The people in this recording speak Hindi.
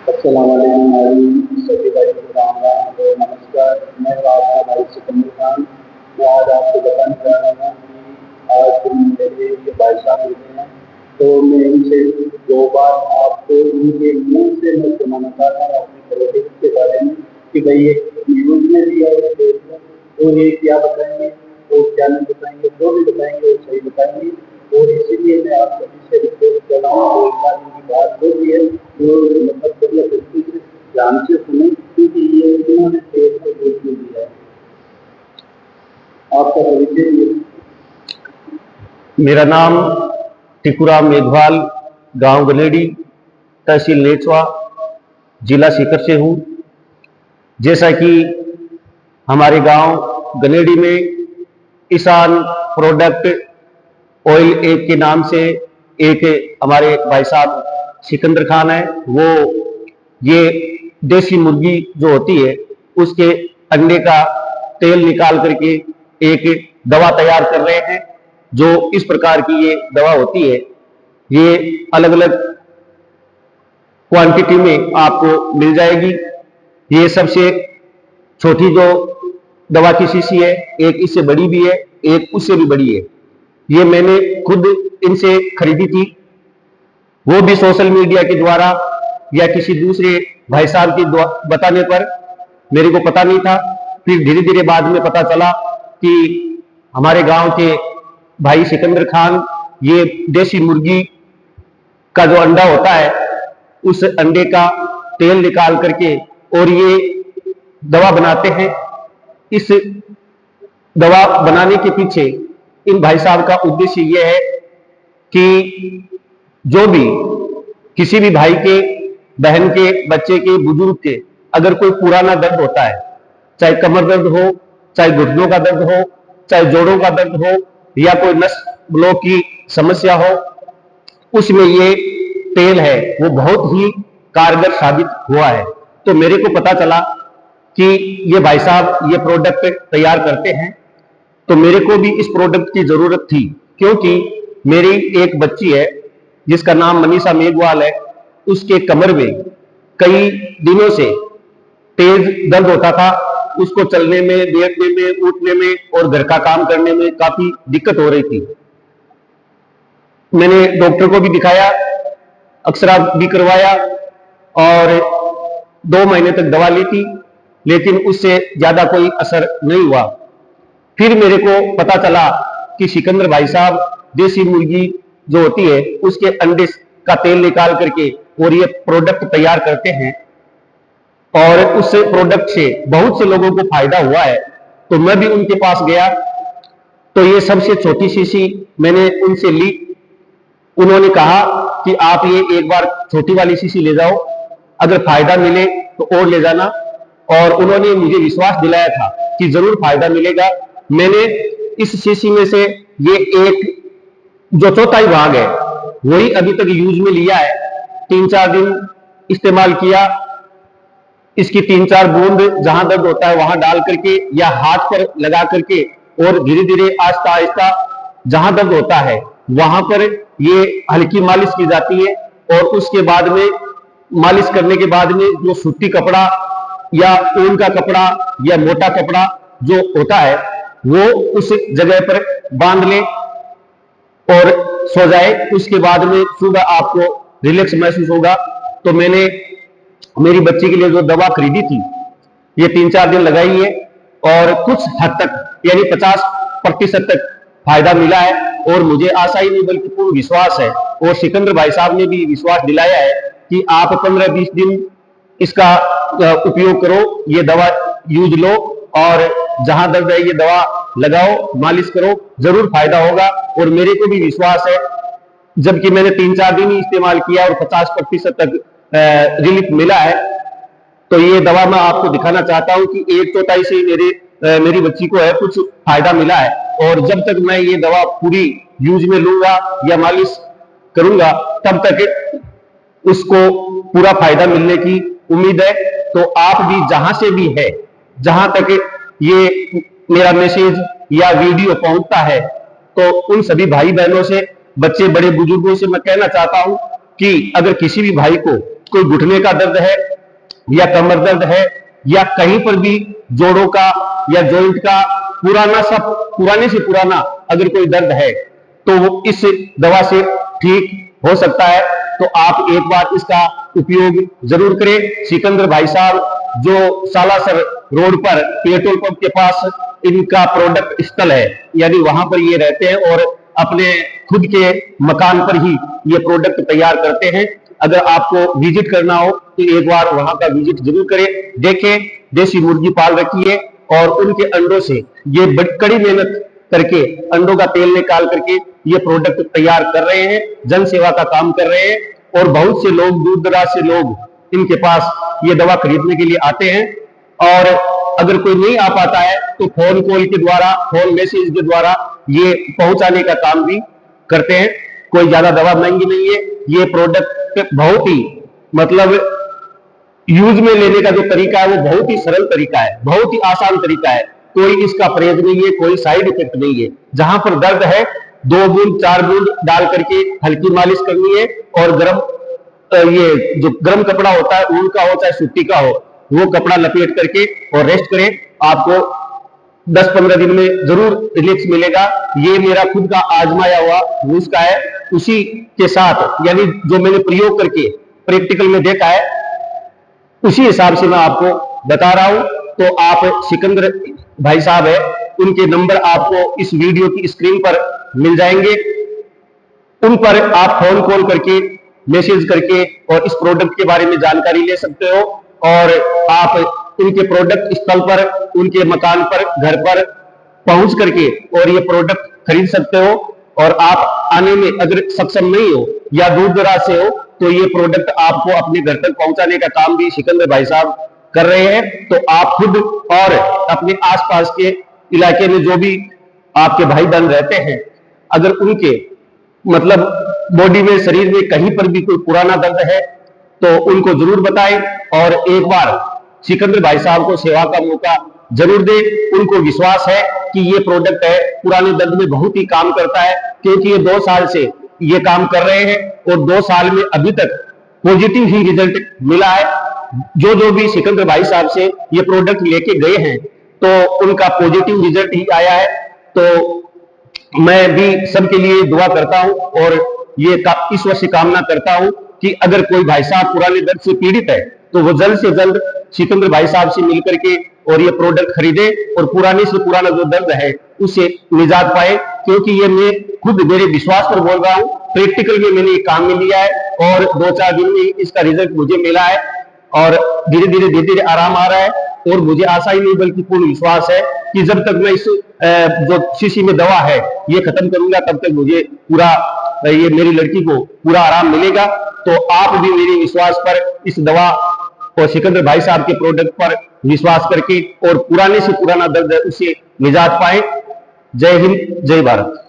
अस्सलाम वालेकुम नाज़रीन, सभी भाई को राम राम और नमस्कार। मैं आपका भाई सिकंदर खान। मैं आज आपको बताने जा रहा हूँ कि आज मेरे जो भाई साहब मिले हैं, तो मैं इनसे 2 बात आपको इनके मुँह से मैं सुनाना चाहता हूँ अपनी पॉलिटिक्स के बारे में कि भई ये न्यूज़ में दिया है फेसबुक, तो ये क्या बताएँगे और क्या नहीं बताएँगे, जो भी बताएँगे वो सही बताएँगे। और इसीलिए मैं आप सभी से रिक्वेस्ट कर रहा हूँ, और एक बार इनकी बात जो भी है वो मतलब बिल्कुल से ध्यान से सुने, क्योंकि ये इन्होंने देश को देख लिया है। आपका परिचय दीजिए। मेरा नाम टिकुराम मेघवाल, गांव गलेडी, तहसील नेचवा, जिला सीकर से हूँ। जैसा कि हमारे गांव गलेडी में ईशान प्रोडक्ट ऑयल एक के नाम से एक हमारे भाई साहब सिकंदर खान है, वो ये देसी मुर्गी जो होती है उसके अंडे का तेल निकाल करके एक दवा तैयार कर रहे हैं। जो इस प्रकार की ये दवा होती है, ये अलग अलग क्वांटिटी में आपको मिल जाएगी। ये सबसे छोटी जो दवा की शीशी है, एक इससे बड़ी भी है, एक उससे भी बड़ी है। ये मैंने खुद इनसे खरीदी थी, वो भी सोशल मीडिया के द्वारा या किसी दूसरे भाई साहब के बताने पर। मेरे को पता नहीं था, फिर धीरे धीरे बाद में पता चला कि हमारे गांव के भाई सिकंदर खान ये देसी मुर्गी का जो अंडा होता है उस अंडे का तेल निकाल करके और ये दवा बनाते हैं। इस दवा बनाने के पीछे इन भाई साहब का उद्देश्य यह है कि जो भी किसी भी भाई के, बहन के, बच्चे के, बुजुर्ग के अगर कोई पुराना दर्द होता है, चाहे कमर दर्द हो, चाहे घुटनों का दर्द हो, चाहे जोड़ों का दर्द हो, या कोई नस ब्लॉक की समस्या हो, उसमें ये तेल है वो बहुत ही कारगर साबित हुआ है। तो मेरे को पता चला कि ये भाई साहब ये प्रोडक्ट तैयार करते हैं, तो मेरे को भी इस प्रोडक्ट की जरूरत थी, क्योंकि मेरी एक बच्ची है जिसका नाम मनीषा मेघवाल है। उसके कमर में कई दिनों से तेज दर्द होता था, उसको चलने में, बैठने में, उठने में और घर का काम करने में काफी दिक्कत हो रही थी। मैंने डॉक्टर को भी दिखाया, एक्सरा भी करवाया और 2 महीने तक दवा ली थी, लेकिन उससे ज्यादा कोई असर नहीं हुआ। फिर मेरे को पता चला कि सिकंदर भाई साहब देसी मुर्गी जो होती है उसके अंडे का तेल निकाल करके और ये प्रोडक्ट तैयार करते हैं, और उस प्रोडक्ट से बहुत से लोगों को फायदा हुआ है। तो मैं भी उनके पास गया, तो ये सबसे छोटी शीशी मैंने उनसे ली। उन्होंने कहा कि आप ये एक बार छोटी वाली शीशी ले जाओ, अगर फायदा मिले तो और ले जाना। और उन्होंने मुझे विश्वास दिलाया था कि जरूर फायदा मिलेगा। मैंने इस शीशी में से ये एक जो चौथाई भाग है वही अभी तक यूज में लिया है। 3-4 दिन इस्तेमाल किया। इसकी 3-4 बूंद जहां दर्द होता है वहां डाल करके या हाथ पर लगा करके और धीरे धीरे आहिस्ता आहिस्ता जहां दर्द होता है वहां पर ये हल्की मालिश की जाती है। और उसके बाद में मालिश करने के बाद में जो सूती कपड़ा या ऊन का कपड़ा या मोटा कपड़ा जो होता है वो उस जगह पर बांध ले और सो जाए। उसके बाद में सुबह आपको रिलैक्स महसूस होगा। तो मैंने मेरी बच्ची के लिए जो दवा खरीदी थी ये 3-4 दिन लगाई है और कुछ हद तक यानी 50% तक फायदा मिला है। और मुझे आशा ही नहीं बल्कि पूर्ण विश्वास है, और सिकंदर भाई साहब ने भी विश्वास दिलाया है कि आप 15-20 दिन इसका उपयोग करो, ये दवा यूज लो और जहां दर्द है ये दवा लगाओ, मालिश करो, जरूर फायदा होगा। और मेरे को भी विश्वास है, जबकि मैंने 3-4 दिन ही इस्तेमाल किया और 50% तक रिलीफ मिला है। तो ये दवा मैं आपको दिखाना चाहता हूं कि 1/4 से मेरी बच्ची को है कुछ फायदा मिला है। और जब तक मैं ये दवा पूरी यूज में लूंगा या मालिश करूंगा तब तक उसको पूरा फायदा मिलने की उम्मीद है। तो आप भी जहां से भी है, जहां तक ये मेरा मैसेज या वीडियो पहुंचता है, तो उन सभी भाई बहनों से, बच्चे बड़े बुजुर्गों से मैं कहना चाहता हूं कि अगर किसी भी भाई को कोई घुटने का दर्द है या कमर दर्द है या कहीं पर भी जोड़ों का या जॉइंट का पुराने से पुराना अगर कोई दर्द है तो वो इस दवा से ठीक हो सकता है। तो आप एक बार इसका उपयोग जरूर करें। सिकंदर भाई साहब जो सालासर रोड पर पेट्रोल पंप के पास इनका प्रोडक्ट स्थल है, यानी वहां पर ये रहते हैं और अपने खुद के मकान पर ही ये प्रोडक्ट तैयार करते हैं। अगर आपको विजिट करना हो तो एक बार वहां का विजिट जरूर करें। देखें, देसी मुर्गी पाल रखी है और उनके अंडों से ये बड़ी कड़ी मेहनत करके अंडों का तेल निकाल करके ये प्रोडक्ट तैयार कर रहे हैं, जन सेवा का काम कर रहे हैं। और बहुत से लोग, दूर दराज से लोग इनके पास ये दवा खरीदने के लिए आते हैं। और अगर कोई नहीं आ पाता है तो फोन कॉल के द्वारा, फोन मैसेज के द्वारा ये पहुंचाने का काम भी करते हैं। कोई ज्यादा दवा महंगी नहीं है। ये प्रोडक्ट बहुत ही यूज में लेने का जो तरीका है वो बहुत ही सरल तरीका है, बहुत ही आसान तरीका है। कोई इसका परहेज नहीं है, कोई साइड इफेक्ट नहीं है। जहां पर दर्द है 2 बूंद 4 बूंद डाल करके हल्की मालिश करनी है और ये जो गर्म कपड़ा होता है, ऊन का हो चाहे सूती का हो, वो कपड़ा लपेट करके और रेस्ट करें। आपको 10-15 दिन में जरूर रिलैक्स मिलेगा। ये मेरा खुद का आजमाया हुआ नुस्खा है, उसी के साथ यानी जो मैंने प्रयोग करके प्रैक्टिकल में देखा है उसी हिसाब से मैं आपको बता रहा हूं। तो आप सिकंदर भाई साहब है, उनके नंबर आपको इस वीडियो की स्क्रीन पर मिल जाएंगे। उन पर आप फोन कॉल करके, मैसेज करके और इस प्रोडक्ट के बारे में जानकारी ले सकते हो। और आप उनके प्रोडक्ट स्थल पर, उनके मकान पर, घर पर पहुंच करके और ये प्रोडक्ट खरीद सकते हो। और आप आने में अगर सक्षम नहीं हो या दूर दराज से हो तो ये प्रोडक्ट आपको अपने घर तक पहुंचाने का काम भी सिकंदर भाई साहब कर रहे हैं। तो आप खुद और अपने आसपास के इलाके में जो भी आपके भाई बहन रहते हैं, अगर उनके बॉडी में, शरीर में कहीं पर भी कोई पुराना दर्द है तो उनको जरूर बताएं और एक बार सिकंदर भाई साहब को सेवा का मौका जरूर दें। उनको विश्वास है कि ये प्रोडक्ट है पुराने दर्द में बहुत ही काम करता है, क्योंकि ये 2 साल से ये काम कर रहे हैं और 2 साल में अभी तक पॉजिटिव ही रिजल्ट मिला है। जो भी सिकंदर भाई साहब से ये प्रोडक्ट लेके गए हैं तो उनका पॉजिटिव रिजल्ट ही आया है। तो मैं भी सबके लिए दुआ करता हूं और ये ईश्वर से कामना करता हूं कि अगर कोई भाई साहब पुराने दर्द से पीड़ित है तो वो जल्द से जल्द सिकंदर भाई साहब से मिलकर के और ये प्रोडक्ट खरीदे और पुराने से पुराना जो दर्द है उससे निजात पाए। क्योंकि ये मैं खुद मेरे विश्वास पर बोल रहा हूं, प्रैक्टिकल में मैंने ये काम में लिया है और 2-4 दिन में इसका रिजल्ट मुझे मिला है और धीरे धीरे आराम आ रहा है। और मुझे आशा ही नहीं बल्कि पूर्ण विश्वास है कि जब तक मैं इस जो शीशी में दवा है ये खत्म करूंगा तब तक मुझे पूरा, ये मेरी लड़की को पूरा आराम मिलेगा। तो आप भी मेरे विश्वास पर इस दवा और सिकंदर भाई साहब के प्रोडक्ट पर विश्वास करके और पुराने से पुराना दर्द है उससे निजात पाए। जय हिंद, जय भारत।